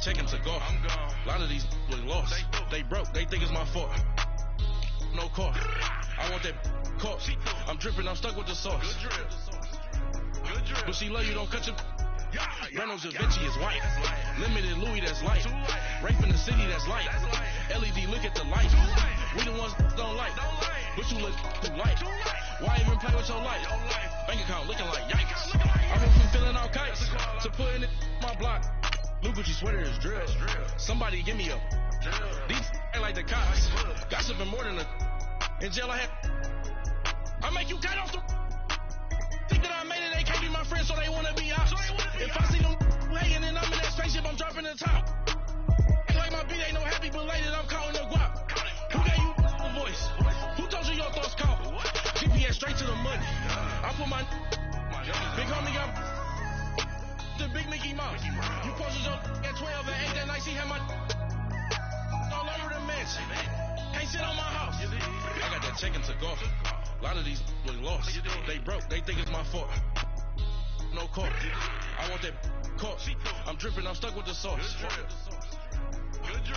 checking to go. A lot of these was lost. They broke. They think it's my fault. No car. I want that caught. I'm dripping. I'm stuck with the sauce. But she love you. Don't cut your. Reynolds Da Vinci is white. Limited Louis, that's light. Rape in the city, that's light. LED, look at the light. We the ones don't like. But you look too light. Why even play with your life? Bank account looking like yikes. I went from filling out kites to putting it in my block. Blue Gucci sweater is drill. Somebody give me a. These ain't like the cops. Gossiping more than a. In jail I had. I make you cut off the. Think that I made it, they can't be my friends, so they wanna be out. If I see them hating and I'm in that spaceship, I'm dropping the top. Ain't like my beat ain't no happy belated, I'm calling the guap. Who gave you a voice? Who told you your thoughts count? GPS straight to the money. I put my big homie got the big Mickey Mouse. You posted your at 12 and 8 that night, she had my all over the mansion. Can't sit on my house. I got that check into golf. A lot of these was lost. They broke. They think it's my fault. No car. I want that caught. I'm dripping. I'm stuck with the sauce.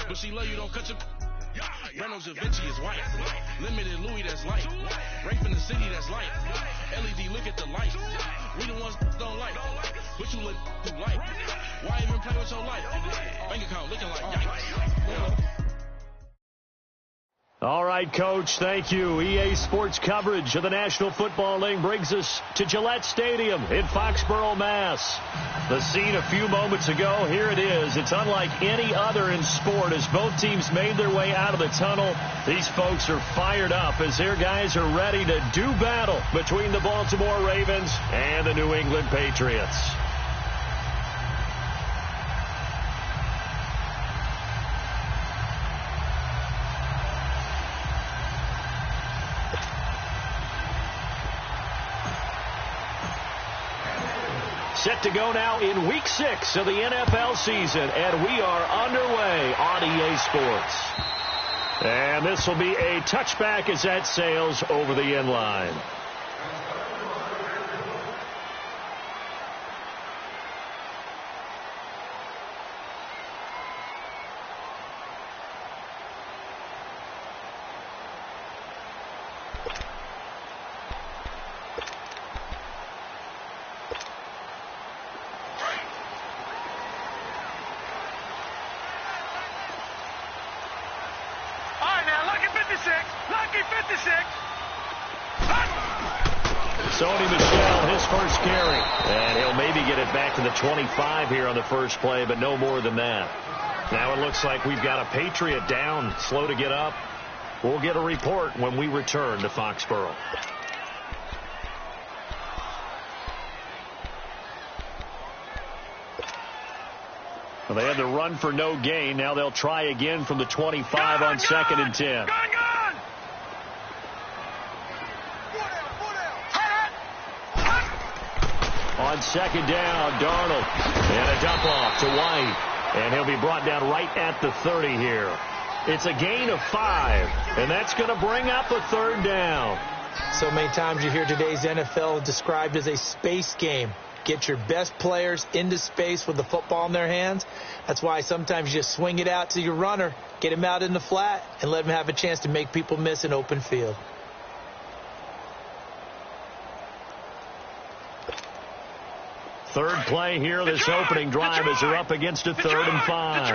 But she love you. Don't cut your. Reynolds Da Vinci is white. Limited Louis, that's light. Rape in the city, that's light. LED, look at the light. We the ones don't like. But you look too light. Why even play with your life? Bank account looking like yikes. All right, Coach, thank you. EA Sports coverage of the National Football League brings us to Gillette Stadium in Foxborough, Mass. The scene a few moments ago, here it is. It's unlike any other in sport as both teams made their way out of the tunnel. These folks are fired up as their guys are ready to do battle between the Baltimore Ravens and the New England Patriots. Set to go now in Week 6 of the NFL season, and we are underway on EA Sports. And this will be a touchback as that sails over the end line. Sony Michel, his first carry. And he'll maybe get it back to the 25 here on the first play, but no more than that. Now it looks like we've got a Patriot down, slow to get up. We'll get a report when we return to Foxborough. Well, they had the run for no gain. Now they'll try again from the 25 on 2nd and 10. On 2nd down, Darnold. And a dump off to White. And he'll be brought down right at the 30 here. It's a gain of 5. And that's going to bring up a 3rd down. So many times you hear today's NFL described as a space game. Get your best players into space with the football in their hands. That's why sometimes you just swing it out to your runner, get him out in the flat, and let him have a chance to make people miss an open field. Third play here, this opening drive as they're up against a 3rd and 5.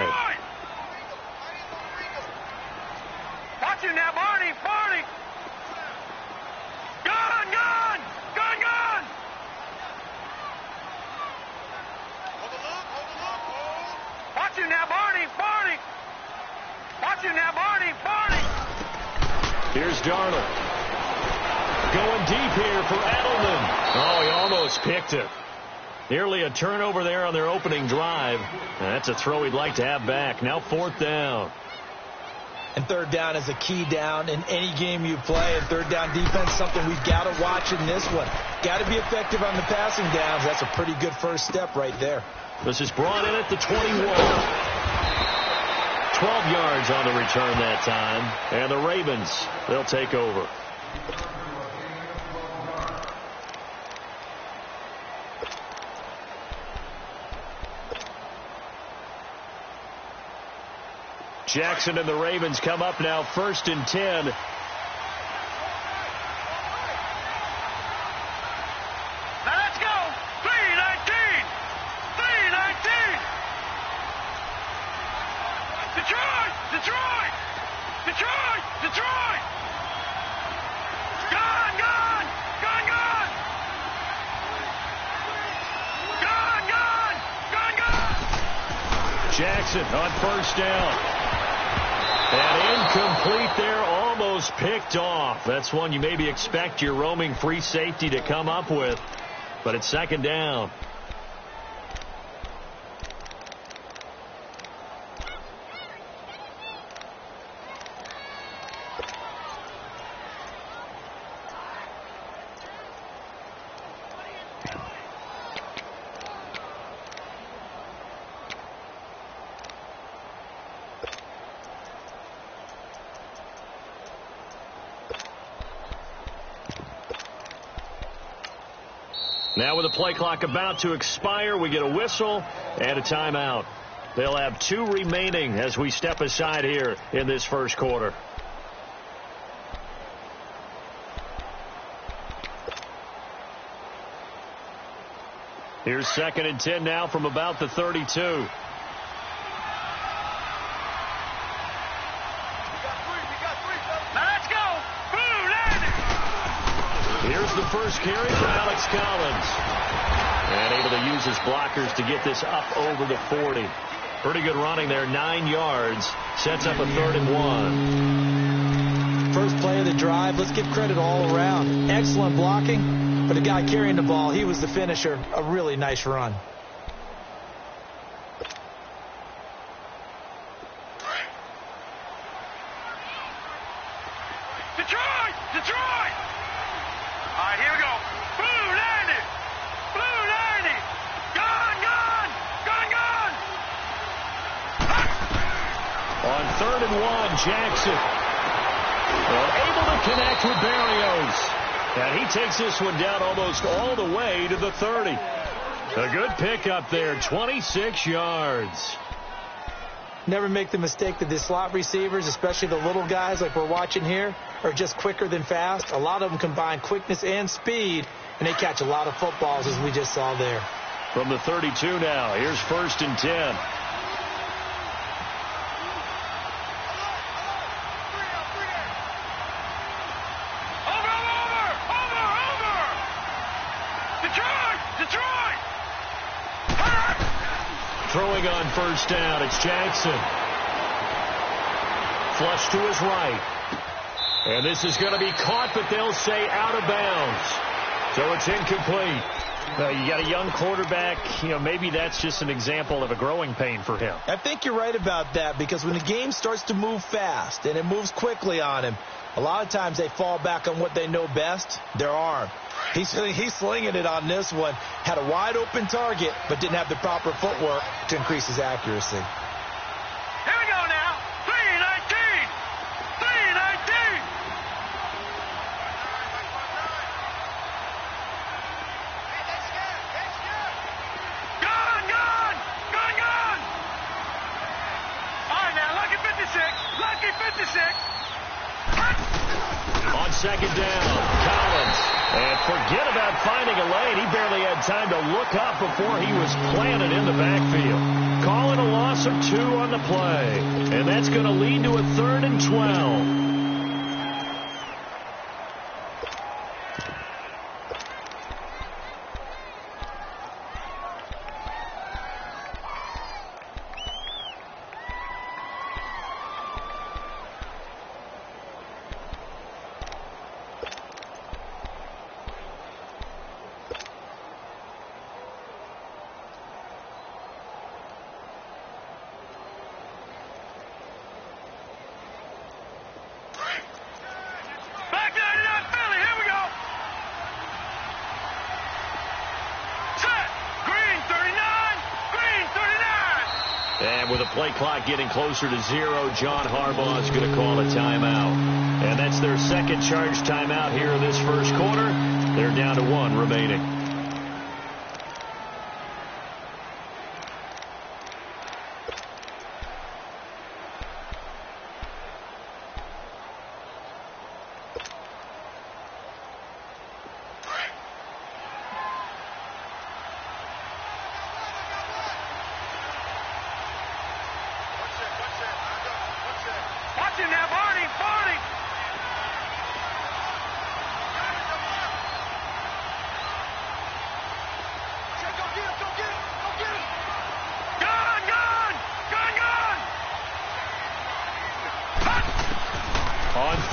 Watch you now, Barney. Gone. Watch you now, Barney. Watch you now, Barney. Here's Darnold. Going deep here for Edelman. Oh, he almost picked it. Nearly a turnover there on their opening drive. That's a throw he'd like to have back. Now 4th down. And 3rd down is a key down in any game you play. And 3rd down defense, something we've got to watch in this one. Got to be effective on the passing downs. That's a pretty good first step right there. This is brought in at the 21. 12 yards on the return that time. And the Ravens, they'll take over. Jackson and the Ravens come up now 1st and 10. Now let's go. 3-19. 3-19. Detroit. Detroit. Detroit. Detroit. Gone. Gone. Gone. Gone. Gone. Gone. Gone. Gone. Jackson on 1st down. And incomplete there, almost picked off. That's one you maybe expect your roaming free safety to come up with. But it's 2nd down. Now with the play clock about to expire, we get a whistle and a timeout. They'll have 2 remaining as we step aside here in this 1st quarter. Here's 2nd and 10 now from about the 32. Here's the first carry for Alex Collins. And able to use his blockers to get this up over the 40. Pretty good running there, 9 yards. Sets up a 3rd and 1. First play of the drive. Let's give credit all around. Excellent blocking, but the guy carrying the ball, he was the finisher. A really nice run. Detroit! Detroit! All right, here we go. Blue 90! Blue 90! Gone, gone! Gone, gone! On 3rd and 1, Jackson. Able to connect with Berrios. And he takes this one down almost all the way to the 30. A good pickup there, 26 yards. Never make the mistake that the slot receivers, especially the little guys like we're watching here, are just quicker than fast. A lot of them combine quickness and speed, and they catch a lot of footballs, as we just saw there. From the 32 now, here's 1st and 10. Throwing on 1st down, it's Jackson. Flush to his right. And this is going to be caught, but they'll say out of bounds. So it's incomplete. You got a young quarterback. Maybe that's just an example of a growing pain for him. I think you're right about that, because when the game starts to move fast and it moves quickly on him, a lot of times they fall back on what they know best, their arm. He's slinging it on this one. Had a wide open target, but didn't have the proper footwork to increase his accuracy. Here we go now. 3-19. 3-19. Gone, gone. Gone, gone. All right, now, lucky 56. Lucky 56. On 2nd down, Collins. And forget about finding a lane. He barely had time to look up before he was planted in the backfield. Calling a loss of 2 on the play. And that's going to lead to a 3rd and 12. And with the play clock getting closer to 0, John Harbaugh is going to call a timeout. And that's their 2nd charge timeout here in this 1st quarter. They're down to 1 remaining.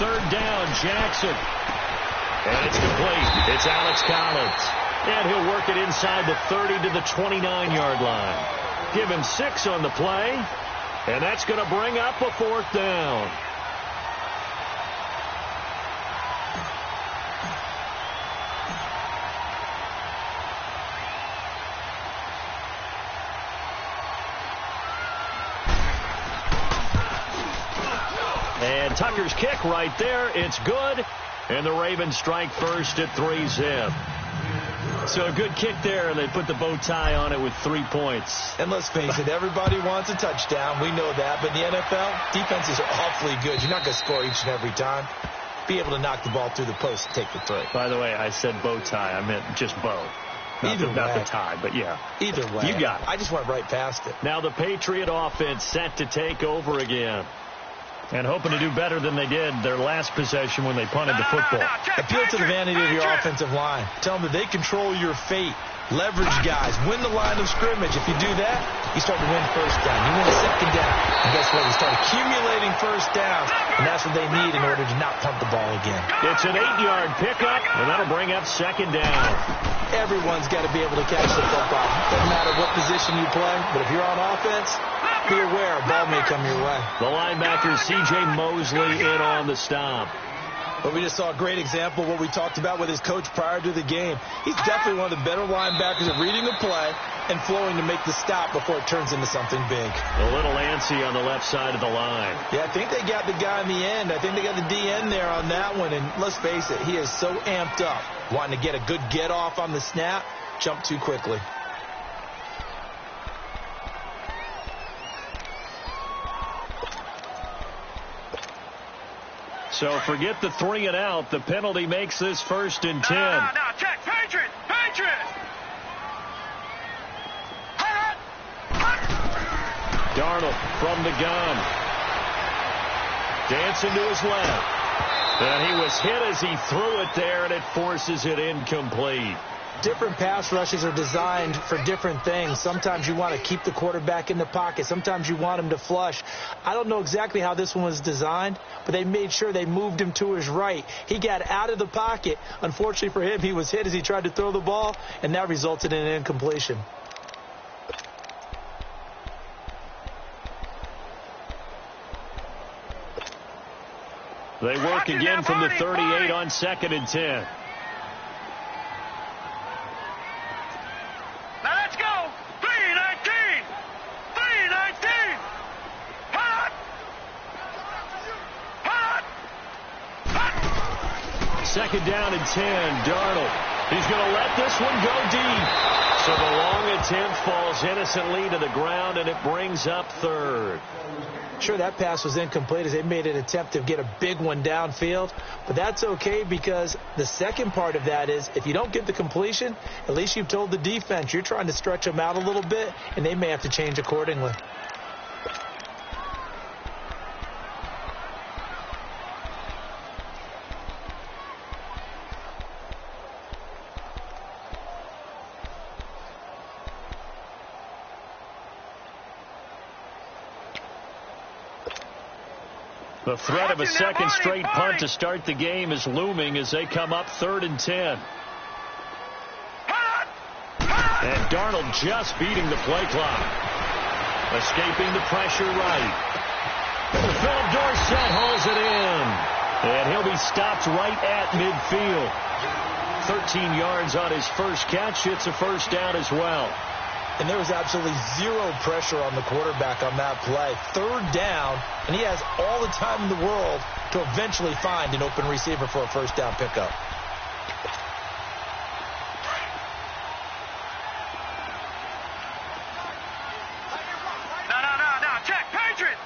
third down. Jackson. And it's complete. It's Alex Collins. And he'll work it inside the 30 to the 29-yard line. Give him 6 on the play. And that's going to bring up a 4th down. And Tucker's kick right there. It's good. And the Ravens strike first at 3-zip. So a good kick there, and they put the bow tie on it with 3 points. And let's face it, everybody wants a touchdown. We know that. But in the NFL, defenses are awfully good. You're not going to score each and every time. Be able to knock the ball through the post and take the 3. By the way, I said bow tie. I meant just bow. Not the tie, but yeah. Either way. You got it. I just went right past it. Now the Patriot offense set to take over again. And hoping to do better than they did their last possession when they punted the football. Appeal to the vanity of your offensive line. Tell them that they control your fate. Leverage guys. Win the line of scrimmage. If you do that, you start to win first down. You win a second down. And guess what? You start accumulating first downs. And that's what they need in order to not punt the ball again. It's an 8-yard pickup, and that'll bring up 2nd down. Everyone's got to be able to catch the football. Doesn't matter what position you play, but if you're on offense, be aware a ball may come your way. The linebacker, C.J. Mosley, in on the stop. But we just saw a great example of what we talked about with his coach prior to the game. He's definitely one of the better linebackers at reading a play and flowing to make the stop before it turns into something big. A little antsy on the left side of the line. Yeah, I think they got the guy in the end. I think they got the DN there on that one. And let's face it, he is so amped up, wanting to get a good get off on the snap, jump too quickly. So forget the 3 and out. The penalty makes this 1st and 10. Now, check. Patriot! Darnold from the gun. Dancing to his left. And he was hit as he threw it there, and it forces it incomplete. Different pass rushes are designed for different things. Sometimes you want to keep the quarterback in the pocket. Sometimes you want him to flush. I don't know exactly how this one was designed, but they made sure they moved him to his right. He got out of the pocket. Unfortunately for him, he was hit as he tried to throw the ball, and that resulted in an incompletion. They work again from the 38 on 2nd and 10. Second down and 10. Darnold. He's going to let this one go deep. So the long attempt falls innocently to the ground, and it brings up 3rd. Sure, that pass was incomplete as they made an attempt to get a big one downfield. But that's okay because the second part of that is if you don't get the completion, at least you've told the defense you're trying to stretch them out a little bit, and they may have to change accordingly. The threat of a second straight punt to start the game is looming as they come up 3rd and 10. And Darnold just beating the play clock. Escaping the pressure right. Philip Dorsett hauls it in. And he'll be stopped right at midfield. 13 yards on his first catch. It's a 1st down as well. And there was absolutely zero pressure on the quarterback on that play. 3rd down, and he has all the time in the world to eventually find an open receiver for a 1st down pickup. Now, check. Patriot!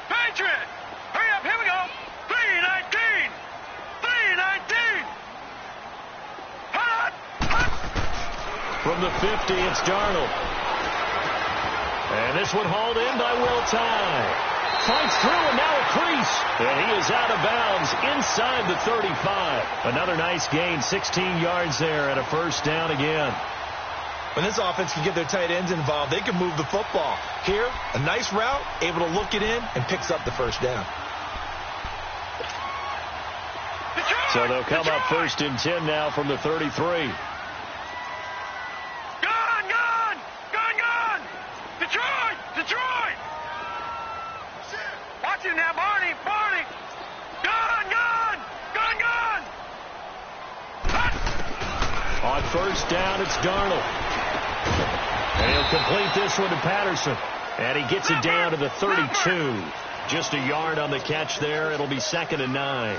Hurry up, here we go. 3-19! From the 50, it's Darnold. And this one hauled in by Will Tye. Fights through and now a crease. And he is out of bounds inside the 35. Another nice gain, 16 yards there and a 1st down again. When this offense can get their tight ends involved, they can move the football. Here, a nice route, able to look it in, and picks up the 1st down. So they'll come up 1st and 10 now from the 33. Detroit! Detroit! Watch it now, Barney! Barney! Gun! On 1st down, it's Darnold. And he'll complete this one to Patterson. And he gets it down to the 32. Just a yard on the catch there. It'll be 2nd and 9.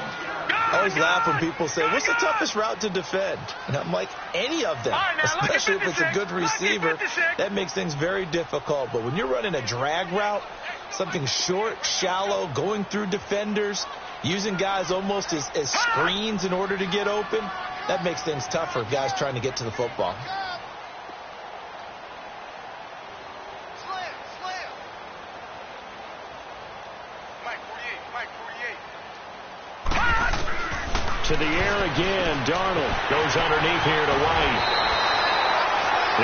I always laugh when people say, what's the toughest route to defend? And I'm like, any of them, especially if it's a good receiver. That makes things very difficult. But when you're running a drag route, something short, shallow, going through defenders, using guys almost as screens in order to get open, that makes things tougher, guys trying to get to the football. To the air again. Darnold goes underneath here to White.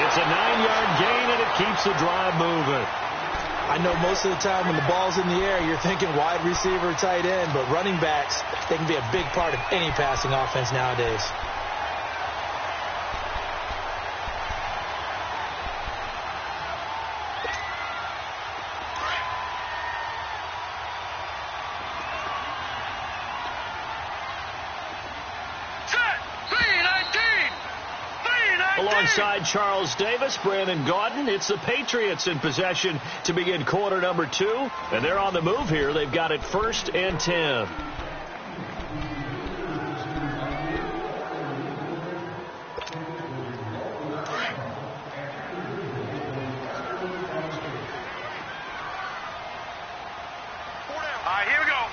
It's a 9-yard gain, and it keeps the drive moving. I know most of the time when the ball's in the air, you're thinking wide receiver, tight end, but running backs, they can be a big part of any passing offense nowadays. Alongside Charles Davis, Brandon Gaudin, it's the Patriots in possession to begin quarter number 2. And they're on the move here. They've got it 1st and 10. All right, here we go.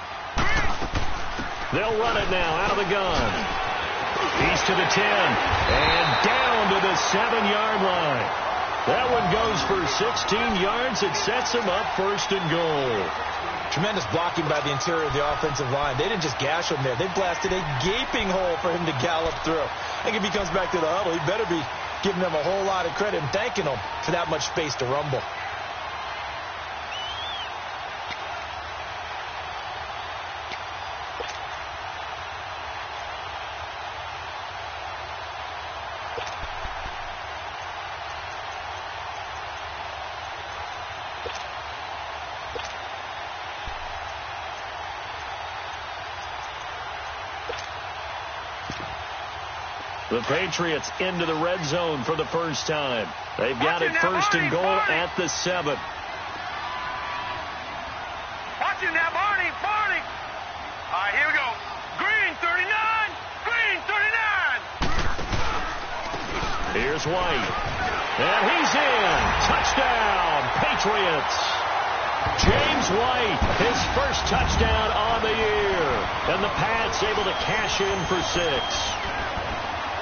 They'll run it now out of the gun. He's to the 10 and down to the 7-yard line. That one goes for 16 yards. It sets him up 1st and goal. Tremendous blocking by the interior of the offensive line. They didn't just gash him there. They blasted a gaping hole for him to gallop through. I think if he comes back to the huddle, he better be giving them a whole lot of credit and thanking them for that much space to rumble. The Patriots into the red zone for the first time. They've got it 1st and goal at the 7. Watch it now, Barney. All right, here we go. Green 39. Here's White. And he's in. Touchdown, Patriots. James White, his first touchdown on the year. And the Pats able to cash in for 6.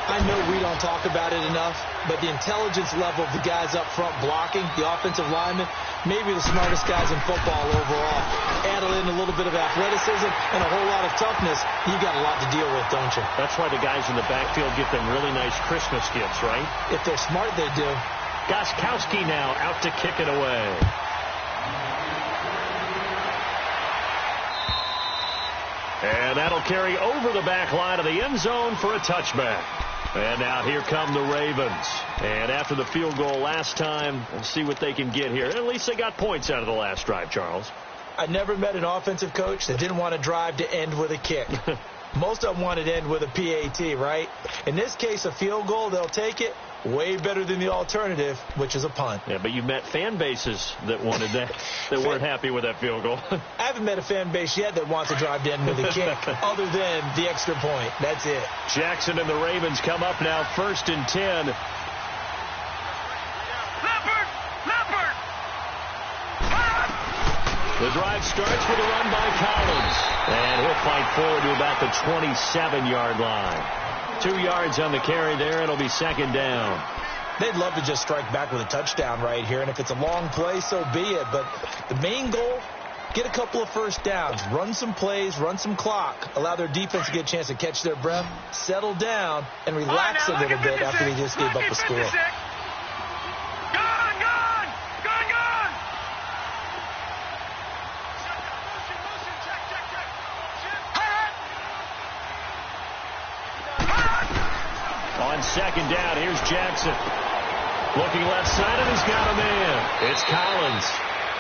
I know we don't talk about it enough, but the intelligence level of the guys up front blocking, the offensive linemen, maybe the smartest guys in football overall. Add in a little bit of athleticism and a whole lot of toughness, you got a lot to deal with, don't you? That's why the guys in the backfield get them really nice Christmas gifts, right? If they're smart, they do. Gostkowski now out to kick it away. And that'll carry over the back line of the end zone for a touchback. And now here come the Ravens. And after the field goal last time, we'll see what they can get here. At least they got points out of the last drive, Charles. I never met an offensive coach that didn't want to drive to end with a kick. Most of them wanted to end with a PAT, right? In this case, a field goal, they'll take it. Way better than the alternative, which is a punt. Yeah, but you met fan bases that wanted that, that weren't happy with that field goal. I haven't met a fan base yet that wants to drive to end with a kick, other than the extra point. That's it. Jackson and the Ravens come up now 1st and 10. Leopard! The drive starts with a run by Collins. And he'll fight forward to about the 27-yard line. 2 yards on the carry there. It'll be 2nd down. They'd love to just strike back with a touchdown right here. And if it's a long play, so be it. But the main goal, get a couple of first downs. Run some plays, run some clock. Allow their defense to get a chance to catch their breath, settle down, and relax a little bit after they just gave up a score. on second down. Here's Jackson. Looking left side, and he's got a man. It's Collins.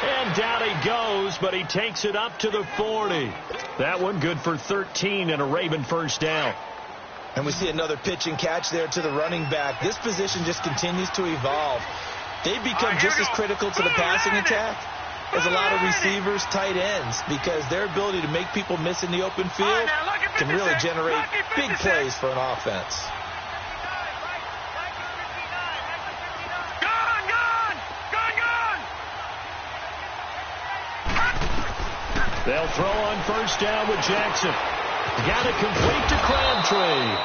And down he goes, but he takes it up to the 40. That one good for 13 and a Raven first down. And we see another pitch and catch there to the running back. This position just continues to evolve. They've become just as critical to the passing attack as a lot of receivers, tight ends, because their ability to make people miss in the open field can really generate big plays for an offense. They'll throw on first down with Jackson. Got it complete to Crabtree.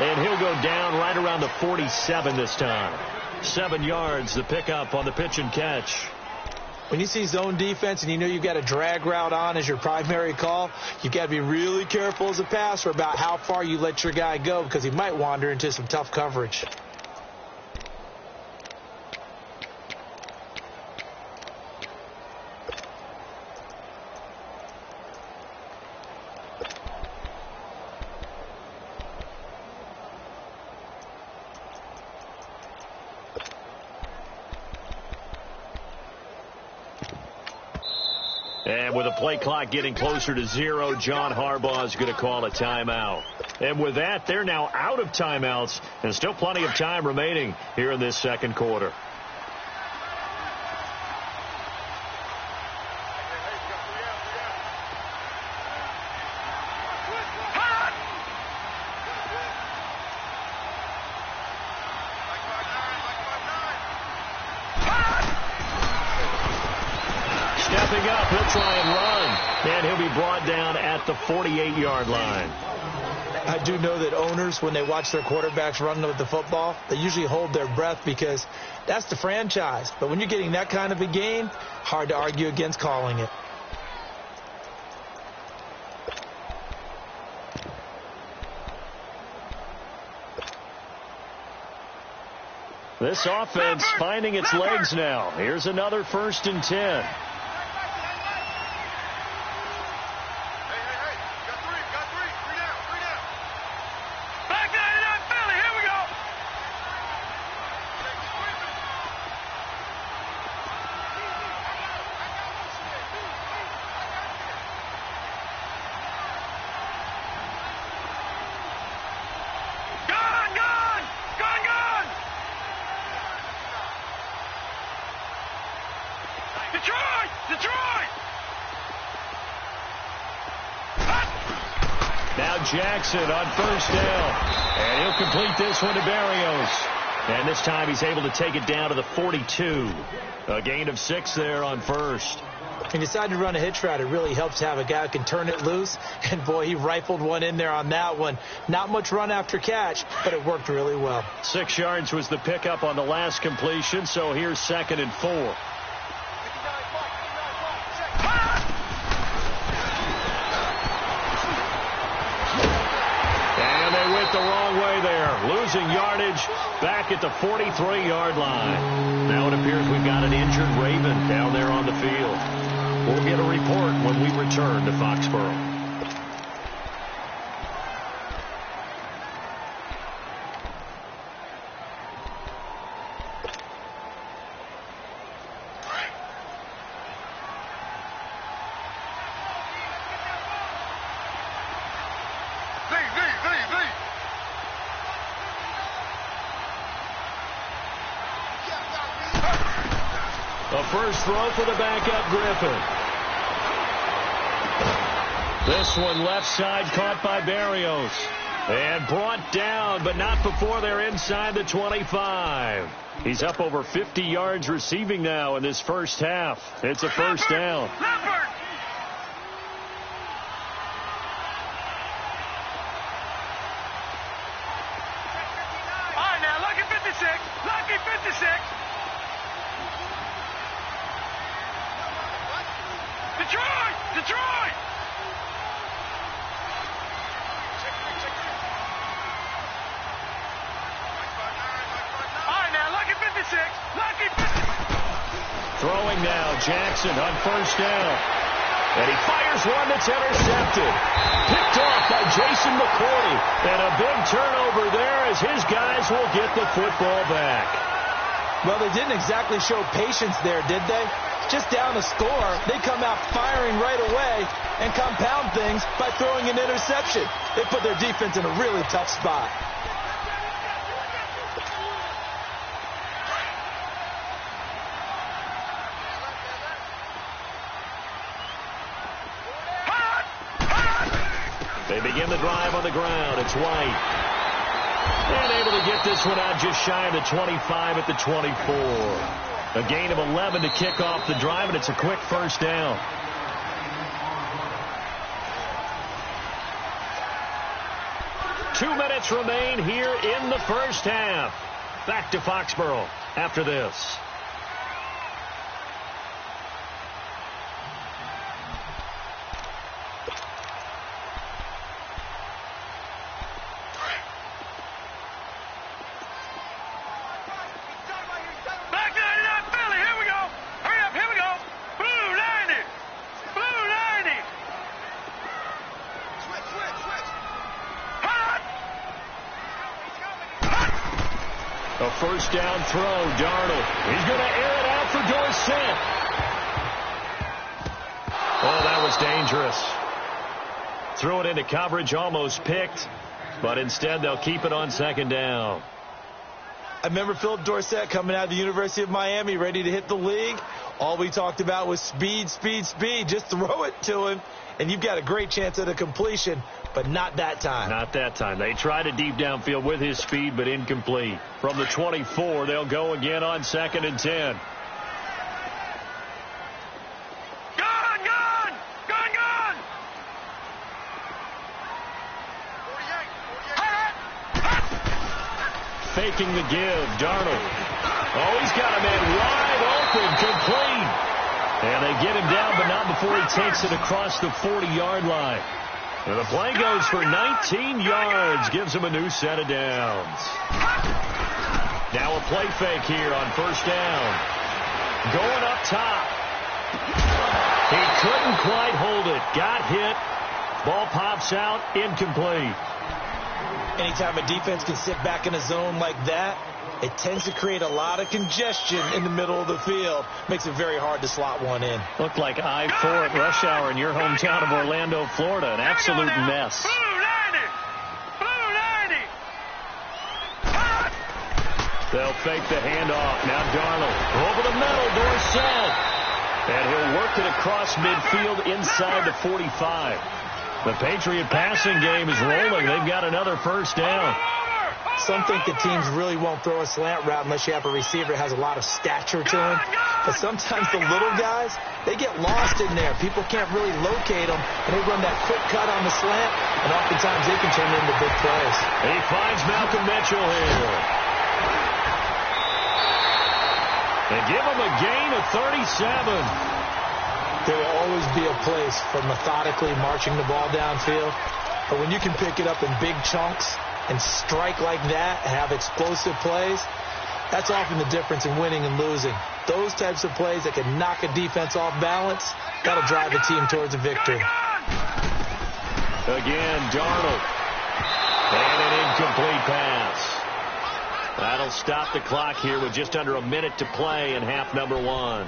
And he'll go down right around the 47 this time. 7 yards, the pickup on the pitch and catch. When you see zone defense and you know you've got a drag route on as your primary call, you've got to be really careful as a passer about how far you let your guy go, because he might wander into some tough coverage. And with the play clock getting closer to 0, John Harbaugh is going to call a timeout. And with that, they're now out of timeouts, and still plenty of time remaining here in this second quarter. Stepping up, he'll try and run. And he'll be brought down at the 48-yard line. I do know that owners, when they watch their quarterbacks run with the football, they usually hold their breath because that's the franchise. But when you're getting that kind of a gain, hard to argue against calling it. This offense finding its legs now. Here's another 1st and 10. Now Jackson on first down. And he'll complete this one to Barrios. And this time he's able to take it down to the 42. A gain of 6 there on first. He decided to run a hitch route. It really helps to have a guy who can turn it loose. And, boy, he rifled one in there on that one. Not much run after catch, but it worked really well. 6 yards was the pickup on the last completion, so here's 2nd and 4. The wrong way there, losing yardage back at the 43-yard line. Now it appears we've got an injured Raven down there on the field. We'll get a report when we return to Foxborough. A first throw for the backup Griffin. This one left side caught by Barrios. And brought down, but not before they're inside the 25. He's up over 50 yards receiving now in this first half. It's a first down. All right, now, lucky 56. Lucky 56. Detroit! Detroit! All right, now, lucky 56. Lucky 56. Throwing now, Jackson on first down. And he fires one that's intercepted. Picked off by Jason McCourty. And And a big turnover there as his guys will get the football back. Well, they didn't exactly show patience there, did they? Just down a score, they come out firing right away and compound things by throwing an interception. They put their defense in a really tough spot. They begin the drive on the ground. It's White. And able to get this one out just shy of the 25 at the 24. A gain of 11 to kick off the drive, and it's a quick first down. Two minutes remain here in the first half. Back to Foxborough after this. A first down throw, Darnold. He's going to air it out for Dorsett. Oh, that was dangerous. Threw it into coverage, almost picked, but instead they'll keep it on second down. I remember Philip Dorsett coming out of the University of Miami, ready to hit the league. All we talked about was speed, speed, speed. Just throw it to him, and you've got a great chance at a completion, but not that time. Not that time. They tried it deep downfield with his speed, but incomplete. From the 24, they'll go again on 2nd and 10. Gun, gun! Gun, gun! 48. Faking the give, Darnold. Oh, he's got a man wide open, complete. And they get him down, but not before he takes it across the 40-yard line. And the play goes for 19 yards, gives him a new set of downs. Now a play fake here on first down. Going up top. He couldn't quite hold it. Got hit. Ball pops out, incomplete. Anytime a defense can sit back in a zone like that, it tends to create a lot of congestion in the middle of the field. Makes it very hard to slot one in. Looked like I-4 at rush hour in your hometown of Orlando, Florida. An absolute mess. They'll fake the handoff. Now Darnold over the middle, Dorsett. And he'll work it across midfield inside the 45. The Patriot passing game is rolling. They've got another first down. Some think the teams really won't throw a slant route unless you have a receiver that has a lot of stature to him. But sometimes the little guys, they get lost in there. People can't really locate them, and they run that quick cut on the slant, and oftentimes they can turn into big plays. He finds Malcolm Mitchell here. And give him a gain of 37. There will always be a place for methodically marching the ball downfield. But when you can pick it up in big chunks and strike like that and have explosive plays, that's often the difference in winning and losing. Those types of plays that can knock a defense off balance, that'll drive a team towards a victory. Again, Darnold. And an incomplete pass. That'll stop the clock here with just under a minute to play in half number one.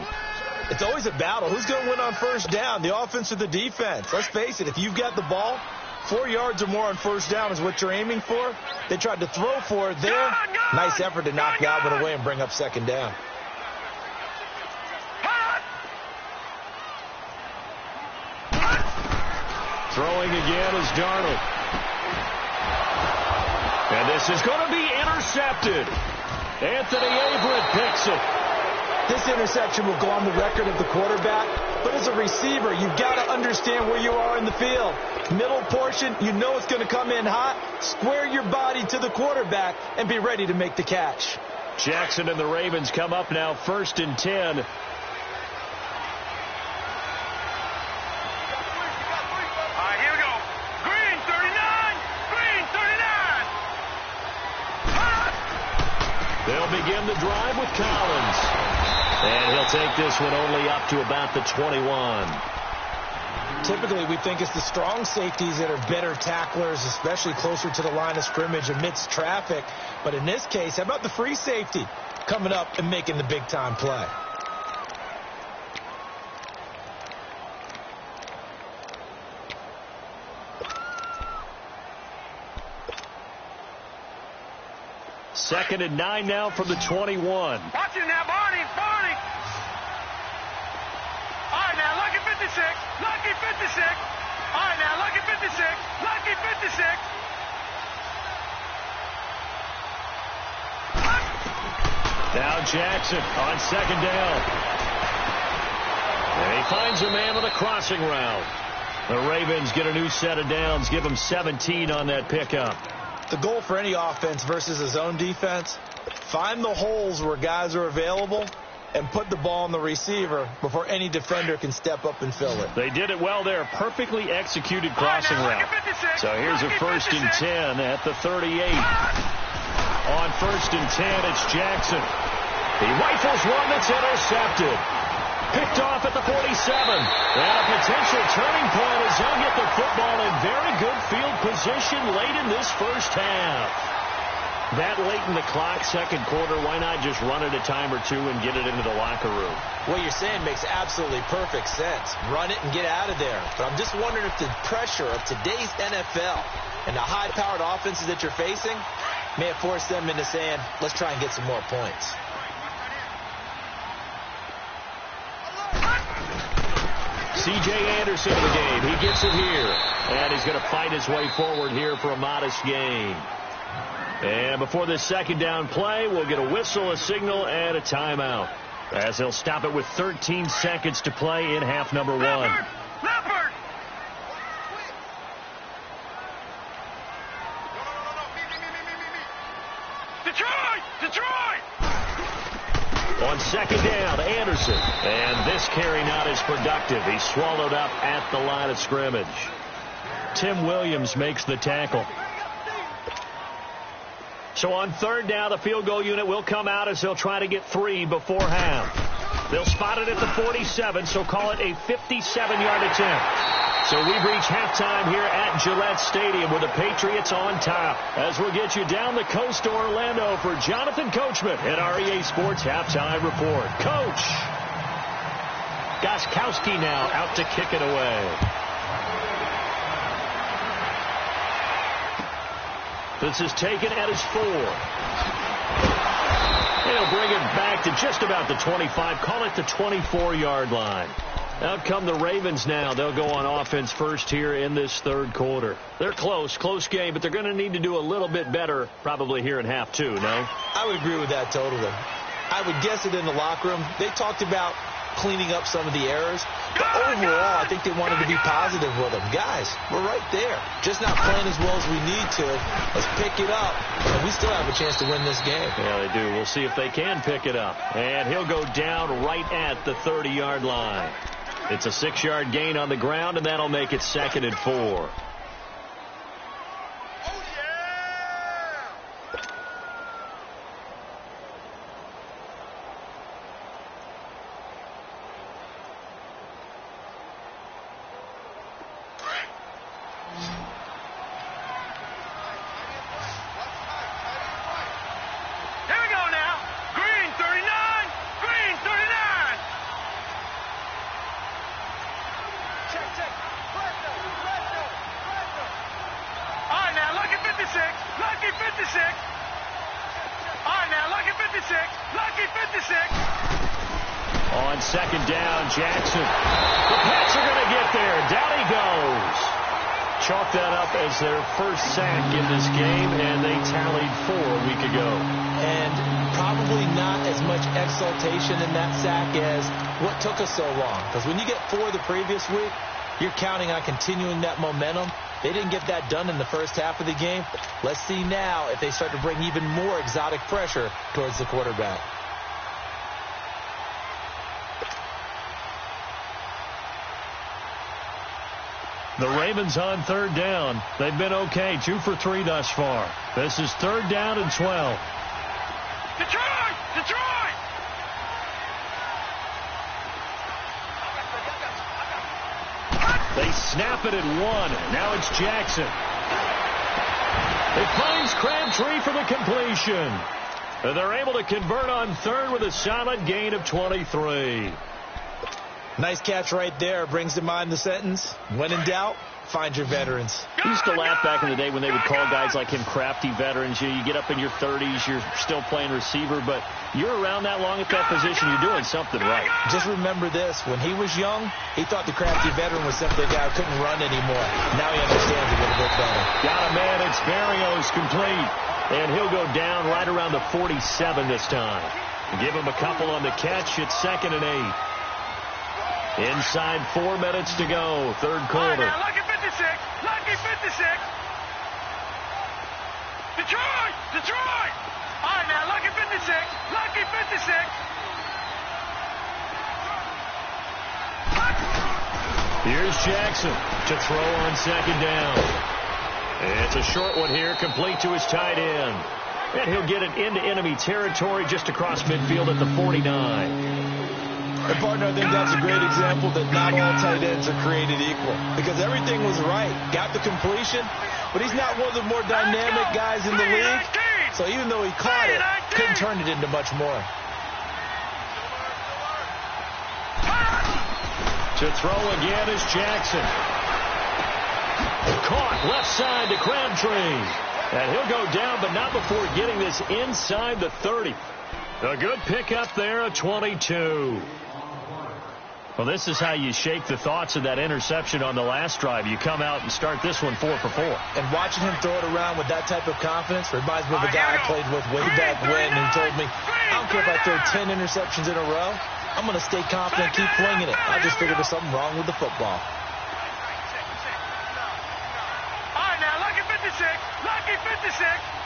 It's always a battle. Who's going to win on first down, the offense or the defense? Let's face it, if you've got the ball, 4 yards or more on first down is what you're aiming for. They tried to throw for it there. Nice effort to knock that one away and bring up second down. Throwing again is Darnold. And this is going to be intercepted. Anthony Averett picks it. This interception will go on the record of the quarterback, but as a receiver, you've got to understand where you are in the field. Middle portion, you know it's going to come in hot. Square your body to the quarterback and be ready to make the catch. Jackson and the Ravens come up now 1st and 10. They'll begin the drive with Collins. And he'll take this one only up to about the 21. Typically, we think it's the strong safeties that are better tacklers, especially closer to the line of scrimmage amidst traffic. But in this case, how about the free safety coming up and making the big-time play? Second and 9 now from the 21. Watch it now, Barney. Barney. All right, now, lucky 56. Lucky 56. All right, now, lucky 56. Lucky 56. Now Jackson on second down. And he finds a man with a crossing route. The Ravens get a new set of downs, give them 17 on that pickup. The goal for any offense versus a zone defense, find the holes where guys are available and put the ball on the receiver before any defender can step up and fill it. They did it well there. Perfectly executed crossing route. So here's a 1st and 10 at the 38. On 1st and 10, it's Jackson. He rifles one that's intercepted. Picked off at the 47. And a potential turning point as he'll get the football in very good field position late in this first half. That late in the clock, second quarter, why not just run it a time or two and get it into the locker room? What you're saying makes absolutely perfect sense. Run it and get out of there. But I'm just wondering if the pressure of today's NFL and the high-powered offenses that you're facing may have forced them into saying, let's try and get some more points. C.J. Anderson in the game. He gets it here. And he's going to fight his way forward here for a modest gain. And before this second down play, we'll get a whistle, a signal, and a timeout. As they'll stop it with 13 seconds to play in half number 1. Leopard! Detroit! On second down, Anderson. And this carry not as productive. He's swallowed up at the line of scrimmage. Tim Williams makes the tackle. So on third down, the field goal unit will come out as they'll try to get 3 before half. They'll spot it at the 47, so call it a 57-yard attempt. So we've reached halftime here at Gillette Stadium with the Patriots on top. As we'll get you down the coast to Orlando for Jonathan Coachman at our EA Sports Halftime Report. Coach! Gostkowski now out to kick it away. This is taken at his 4. He'll bring it back to just about the 25. Call it the 24-yard line. Out come the Ravens now. They'll go on offense first here in this third quarter. They're close game, but they're going to need to do a little bit better probably here in half 2, no? I would agree with that totally. I would guess it in the locker room. They talked about cleaning up some of the errors, but overall, I think they wanted to be positive with them. Guys, we're right there. Just not playing as well as we need to. Let's pick it up, and we still have a chance to win this game. Yeah, they do. We'll see if they can pick it up. And he'll go down right at the 30-yard line. It's a 6-yard gain on the ground, and that'll make it 2nd and 4. On second down, Jackson. The Pats are going to get there. Down he goes. Chalk that up as their first sack in this game, and they tallied 4 a week ago. And probably not as much exultation in that sack as what took us so long. Because when you get 4 the previous week, you're counting on continuing that momentum. They didn't get that done in the first half of the game. Let's see now if they start to bring even more exotic pressure towards the quarterback. The Ravens on third down. They've been okay, 2 for 3 thus far. This is 3rd down and 12. Detroit! They snap it at 1. Now it's Jackson. It finds Crabtree for the completion. And they're able to convert on third with a solid gain of 23. Nice catch right there. Brings to mind the sentence, when in doubt, find your veterans. We used to laugh back in the day when they would call guys like him crafty veterans. You get up in your 30s, you're still playing receiver, but you're around that long at that position, you're doing something right. Just remember this. When he was young, he thought the crafty veteran was simply a guy who couldn't run anymore. Now he understands a little bit better. Got a man. It's Barrios complete. And he'll go down right around the 47 this time. Give him a couple on the catch. It's 2nd and 8. Inside 4 minutes to go, third quarter. Now, lucky 56. Lucky 56. Detroit. Detroit. All right, now, lucky 56. Lucky 56. Here's Jackson to throw on 2nd down. It's a short one here, complete to his tight end. And he'll get it into enemy territory just across midfield at the 49. And partner, I think that's a great example that not all tight ends are created equal. Because everything was right. Got the completion, but he's not one of the more dynamic guys in the league. So even though he caught it, couldn't turn it into much more. To throw again is Jackson. Caught left side to Crabtree. And he'll go down, but not before getting this inside the 30. A good pickup there, a 22. Well, this is how you shake the thoughts of that interception on the last drive. You come out and start this one 4 for 4. And watching him throw it around with that type of confidence reminds me of a guy I played with way back when who told me, I don't care if I throw 10 interceptions in a row, I'm going to stay confident, keep flinging it. I just figured there's something wrong with the football. All right, now, lucky 56. Lucky 56.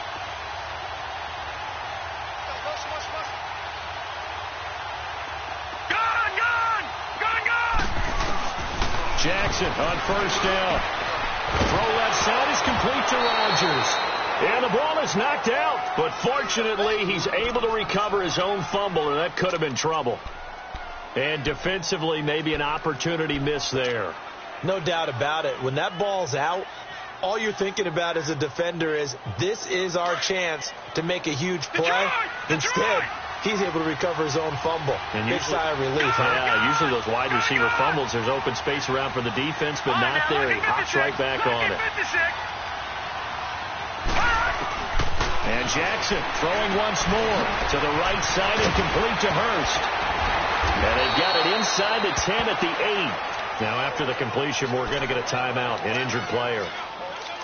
Jackson on 1st down. Throw left side is complete to Rodgers. And the ball is knocked out. But fortunately, he's able to recover his own fumble, and that could have been trouble. And defensively, maybe an opportunity missed there. No doubt about it. When that ball's out, all you're thinking about as a defender is, this is our chance to make a huge play. Instead, he's able to recover his own fumble. And big sigh of relief. Yeah, usually those wide receiver fumbles, there's open space around for the defense, but not there. He hops right back on it. And Jackson throwing once more to the right side and complete to Hurst. And they've got it inside the 10 at the 8. Now after the completion, we're going to get a timeout, an injured player.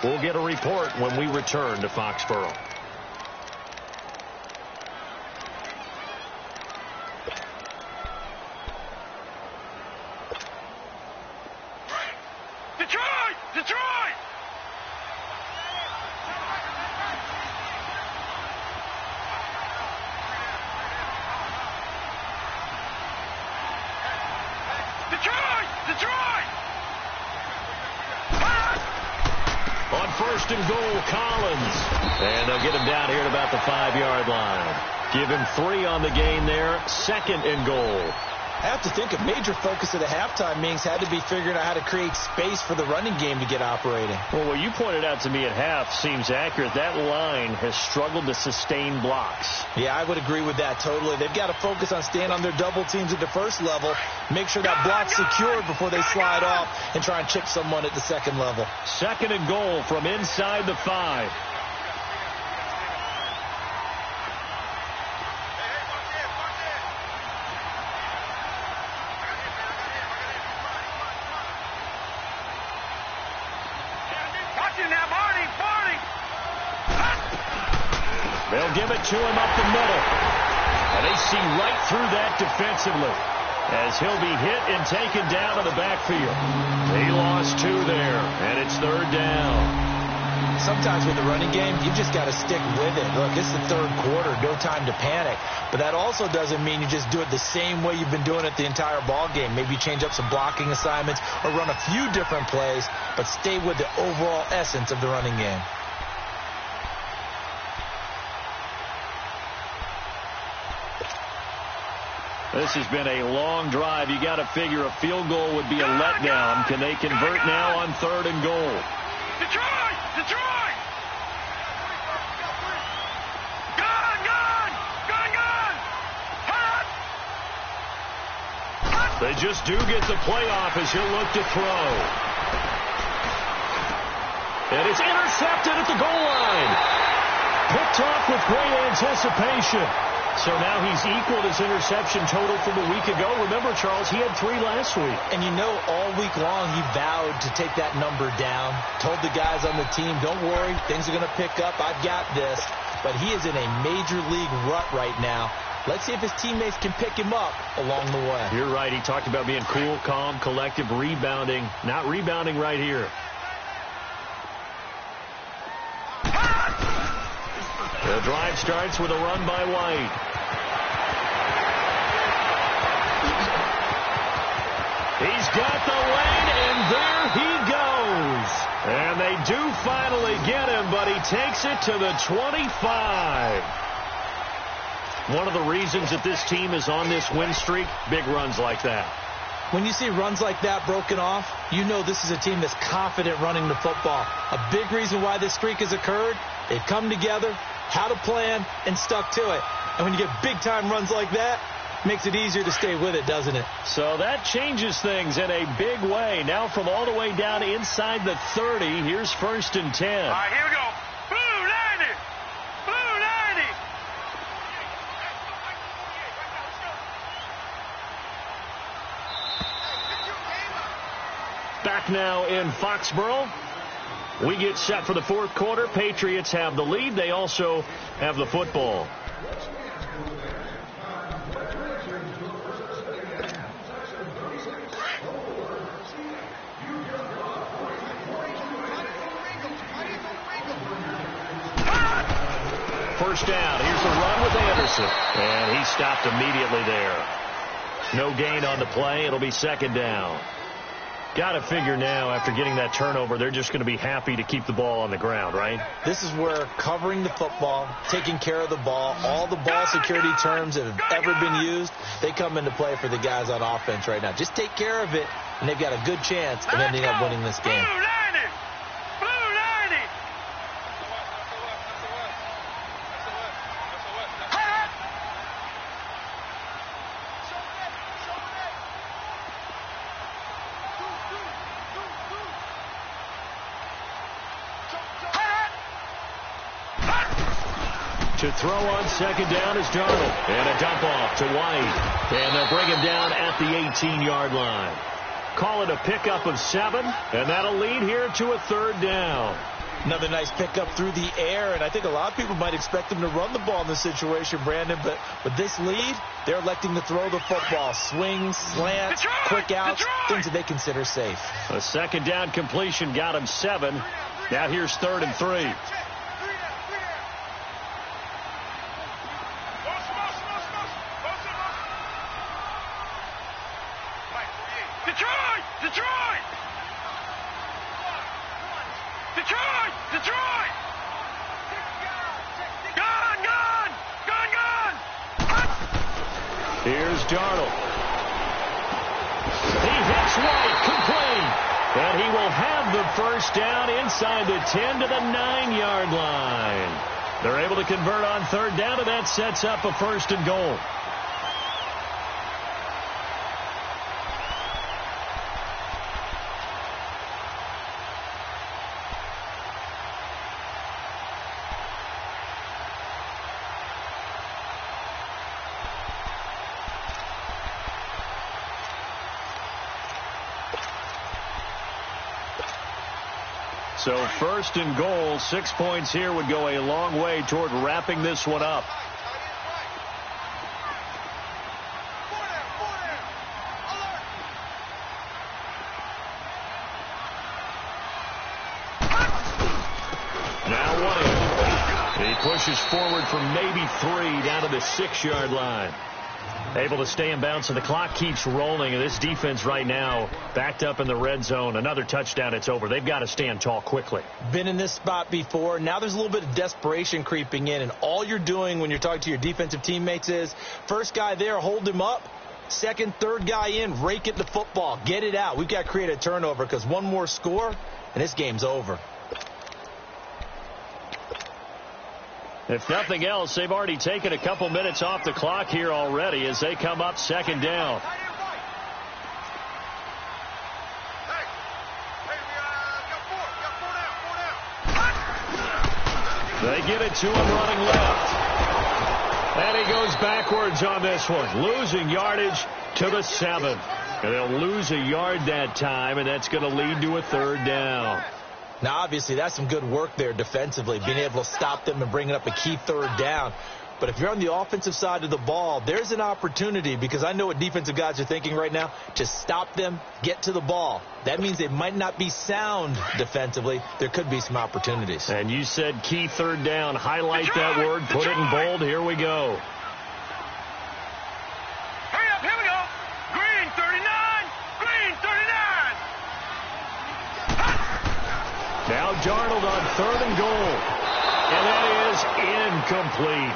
We'll get a report when we return to Foxborough. Detroit! Detroit! Detroit! Detroit! On 1st and goal, Collins. And they'll get him down here at about the 5-yard line. Give him 3 on the game there. 2nd and goal. I have to think a major focus of the halftime meetings had to be figuring out how to create space for the running game to get operating. Well, what you pointed out to me at half seems accurate. That line has struggled to sustain blocks. Yeah, I would agree with that totally. They've got to focus on staying on their double teams at the first level, make sure that block's secured before they slide off and try and chip someone at the second level. 2nd and goal from inside the 5. They'll give it to him up the middle. And they see right through that defensively as he'll be hit and taken down in the backfield. He lost 2 there, and it's 3rd down. Sometimes with the running game, you just got to stick with it. Look, it's the 3rd quarter, no time to panic. But that also doesn't mean you just do it the same way you've been doing it the entire ball game. Maybe change up some blocking assignments or run a few different plays, but stay with the overall essence of the running game. This has been a long drive. You got to figure a field goal would be a letdown. Can they convert now on 3rd and goal? Detroit! Detroit! Gun! Hot! They just do get the playoff as he'll look to throw. And it's intercepted at the goal line. Picked off with great anticipation. So now he's equaled his interception total from a week ago. Remember, Charles, he had 3 last week. And you know, all week long he vowed to take that number down. Told the guys on the team, don't worry, things are going to pick up. I've got this. But he is in a major league rut right now. Let's see if his teammates can pick him up along the way. You're right. He talked about being cool, calm, collective, rebounding. Not rebounding right here. The drive starts with a run by White. He's got the lane, and there he goes. And they do finally get him, but he takes it to the 25. One of the reasons that this team is on this win streak, big runs like that. When you see runs like that broken off, you know this is a team that's confident running the football. A big reason why this streak has occurred, they've come together, had a plan, and stuck to it. And when you get big-time runs like that, it makes it easier to stay with it, doesn't it? So that changes things in a big way. Now from all the way down inside the 30, here's 1st and 10. All right, here we go. Blue 90! Blue 90! Back now in Foxborough. We get set for the 4th quarter. Patriots have the lead. They also have the football. First down. Here's the run with Anderson. And he stopped immediately there. No gain on the play. It'll be 2nd down. Got to figure now, after getting that turnover, they're just going to be happy to keep the ball on the ground, right? This is where covering the football, taking care of the ball, all the ball security terms that have ever been used, they come into play for the guys on offense right now. Just take care of it, and they've got a good chance of ending up winning this game. Blue 90! Blue 90! To throw on 2nd down is Darnold. And a dump off to White. And they'll bring him down at the 18-yard line. Call it a pickup of 7, and that'll lead here to a 3rd down. Another nice pickup through the air, and I think a lot of people might expect them to run the ball in this situation, Brandon, but with this lead, they're electing to throw the football. Swings, slants, quick outs, things that they consider safe. A 2nd down completion got him 7. Now here's 3rd and 3. Detroit! Detroit! Detroit! Detroit! Gun! Gun! Gun! Gun! Here's Darnold. He hits White, complete. And he will have the first down inside the 10 to the 9-yard line. They're able to convert on 3rd down, and that sets up a 1st and goal. So 1st and goal, 6 points here would go a long way toward wrapping this one up. Now 1. He pushes forward from maybe 3 down to the 6-yard line. Able to stay in bounds, so the clock keeps rolling, and this defense right now backed up in the red zone. Another touchdown, it's over. They've got to stand tall quickly. Been in this spot before. Now there's a little bit of desperation creeping in, and all you're doing when you're talking to your defensive teammates is, first guy there, hold him up, Second, third guy in, rake it the football. Get it out. We've got to create a turnover because one more score, and this game's over. If nothing else, they've already taken a couple minutes off the clock here already as they come up second down. They get it to him running left. And he goes backwards on this one, losing yardage to the 7. And they'll lose a yard that time, and that's going to lead to a third down. Now, obviously, that's some good work there defensively, being able to stop them and bringing up a key third down. But if you're on the offensive side of the ball, there's an opportunity, because I know what defensive guys are thinking right now, to stop them, get to the ball. That means they might not be sound defensively. There could be some opportunities. And you said key third down. Highlight that word. Put it in bold. Here we go. Hurry up, here we go. Green 39, green 39. Now Darnold on 3rd and goal. And that is incomplete.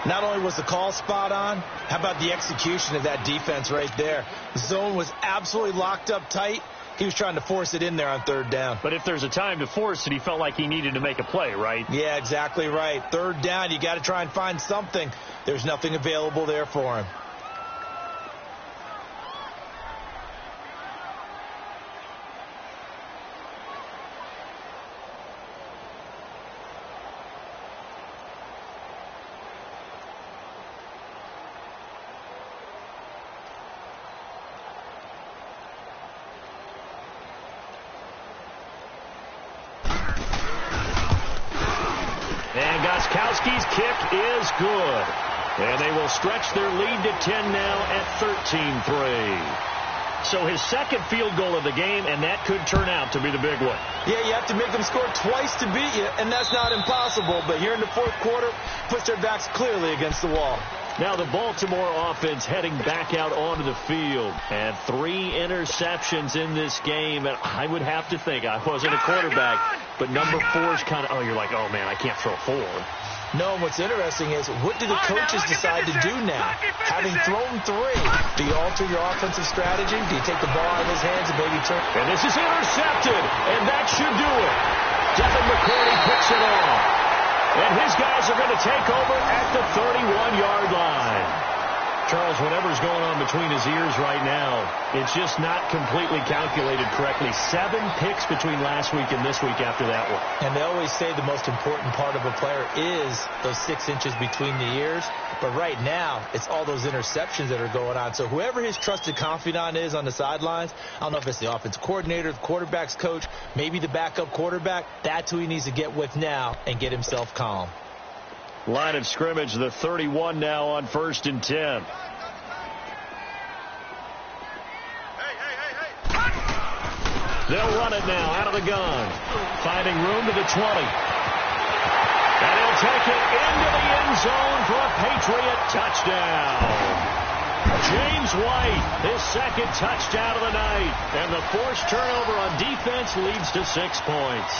Not only was the call spot on, how about the execution of that defense right there? The zone was absolutely locked up tight. He was trying to force it in there on 3rd down. But if there's a time to force it, he felt like he needed to make a play, right? Yeah, exactly right. 3rd down, you got to try and find something. There's nothing available there for him. Gostkowski's kick is good. And they will stretch their lead to 10 now at 13-3. So his second field goal of the game, and that could turn out to be the big one. Yeah, you have to make them score twice to beat you, and that's not impossible. But here in the 4th quarter, puts their backs clearly against the wall. Now the Baltimore offense heading back out onto the field. And 3 interceptions in this game. And I would have to think, I wasn't a quarterback, but number 4 is kind of, you're like, oh, man, I can't throw 4. No, and what's interesting is, what do the coaches decide to do now? Having thrown 3, do you alter your offensive strategy? Do you take the ball out of his hands and maybe turn? And this is intercepted, and that should do it. Devin McCourty picks it off. And his guys are going to take over at the 31-yard line. Charles, whatever's going on between his ears right now, it's just not completely calculated correctly. 7 picks between last week and this week after that one. And they always say the most important part of a player is those 6 inches between the ears. But right now, it's all those interceptions that are going on. So whoever his trusted confidant is on the sidelines, I don't know if it's the offensive coordinator, the quarterback's coach, maybe the backup quarterback, that's who he needs to get with now and get himself calm. Line of scrimmage, the 31 now on 1st and 10. They'll run it now out of the gun. Finding room to the 20. And he'll take it into the end zone for a Patriot touchdown. James White, his 2nd touchdown of the night. And the forced turnover on defense leads to 6 points.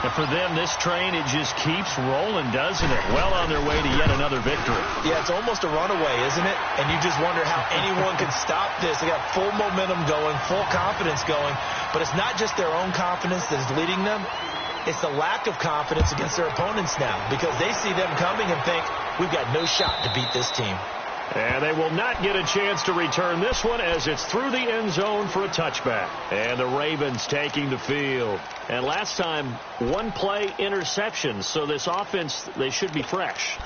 And for them, this train, it just keeps rolling, doesn't it? Well on their way to yet another victory. Yeah, it's almost a runaway, isn't it? And you just wonder how anyone can stop this. They got full momentum going, full confidence going. But it's not just their own confidence that is leading them. It's the lack of confidence against their opponents now, because they see them coming and think, we've got no shot to beat this team. And they will not get a chance to return this one as it's through the end zone for a touchback. And the Ravens taking the field. And last time, 1 play interception. So this offense, they should be fresh.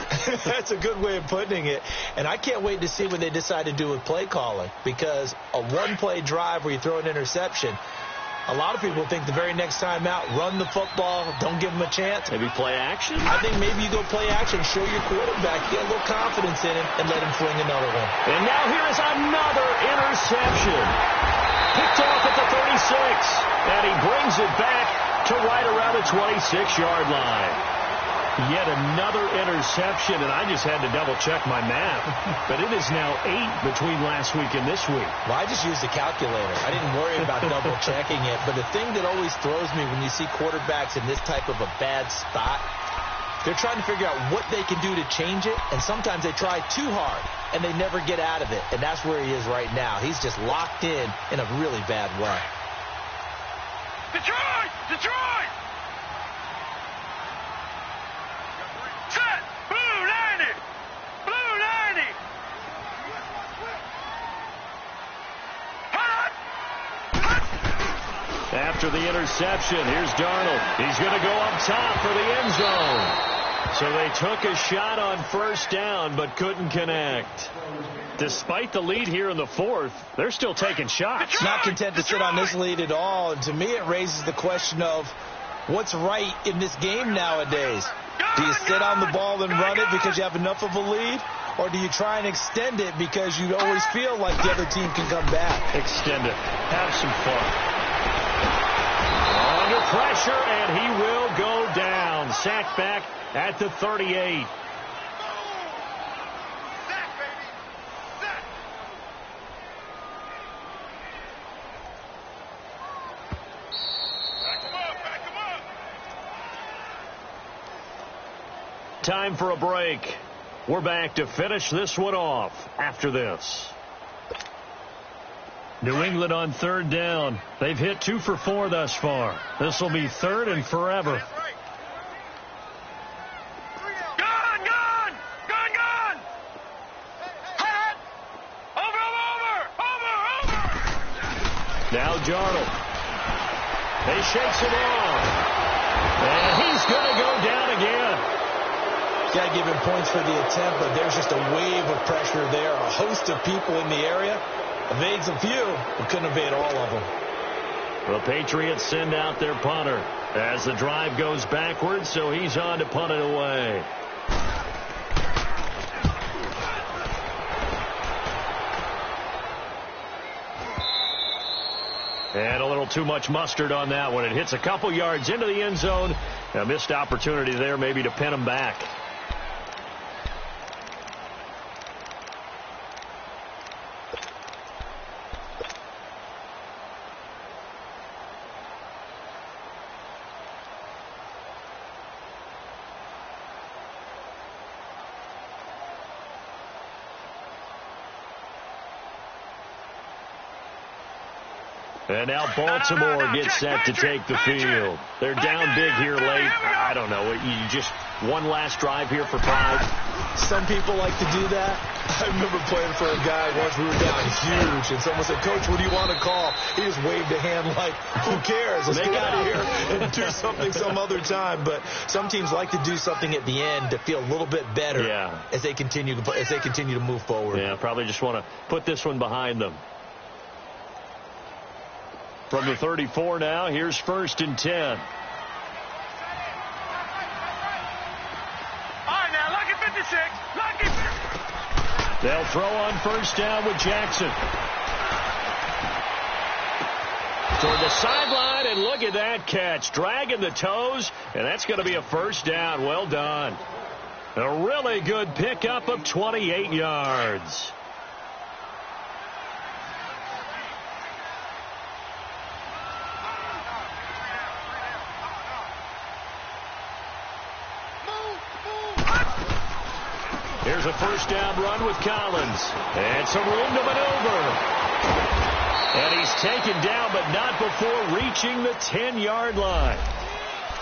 That's a good way of putting it. And I can't wait to see what they decide to do with play calling. Because a 1-play drive where you throw an interception, a lot of people think the very next time out, run the football, don't give them a chance. Maybe play action? I think maybe you go play action, show your quarterback, get a little confidence in him, and let him fling another one. And now here is another interception. Picked off at the 36. And he brings it back to right around the 26-yard line. Yet another interception, and I just had to double-check my math. But it is now 8 between last week and this week. Well, I just used a calculator. I didn't worry about double-checking it. But the thing that always throws me when you see quarterbacks in this type of a bad spot, they're trying to figure out what they can do to change it, and sometimes they try too hard. and they never get out of it. And that's where he is right now. He's just locked in a really bad way. Detroit! Detroit! Set! Blue 90! Blue 90! Hut! After the interception, here's Darnold. He's going to go up top for the end zone. So they took a shot on first down, but couldn't connect. Despite the lead here in the fourth, they're still taking shots. Not content to sit on this lead at all. And to me, it raises the question of what's right in this game nowadays. Do you sit on the ball and run it because you have enough of a lead? Or do you try and extend it because you always feel like the other team can come back? Extend it. Have some fun. Under pressure, and he will go down. Sacked back at the 38. Time for a break. We're back to finish this one off after this. New England on third down. They've hit 2 for 4 thus far. This will be third and forever. Gone! Gone! Gone! Gone! Hut! Over! Now Darnold. He shakes it off. And he's going to go down again. Got to give him points for the attempt, but there's just a wave of pressure there. A host of people in the area. Evades a few, but couldn't evade all of them. The Patriots send out their punter as the drive goes backwards, so he's on to punt it away. And a little too much mustard on that one. It hits a couple yards into the end zone. A missed opportunity there maybe to pin him back. And now Baltimore gets set to take the field. They're down big here late. I don't know. You just one last drive here for pride. Some people like to do that. I remember playing for a guy once. We were down huge, and someone said, "Coach, what do you want to call?" He just waved a hand like, "Who cares? Let's get out of here and do something some other time." But some teams like to do something at the end to feel a little bit better as they continue to move forward. Yeah, probably just want to put this one behind them. From the 34 now, here's 1st and 10. All right, now, lucky 56. Lucky 56. They'll throw on first down with Jackson. Toward the sideline, and look at that catch. Dragging the toes, and that's going to be a first down. Well done. A really good pickup of 28 yards. Here's a first down run with Collins. And some room to maneuver. And he's taken down, but not before reaching the 10-yard line.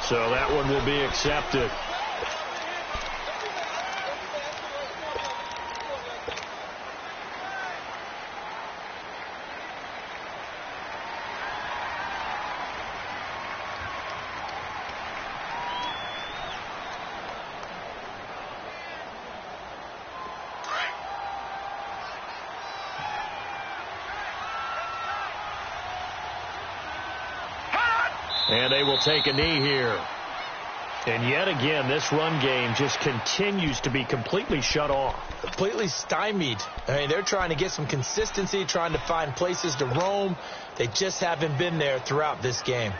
So that one will be accepted. And they will take a knee here. And yet again, this run game just continues to be completely shut off. Completely stymied. I mean, they're trying to get some consistency, trying to find places to roam. They just haven't been there throughout this game.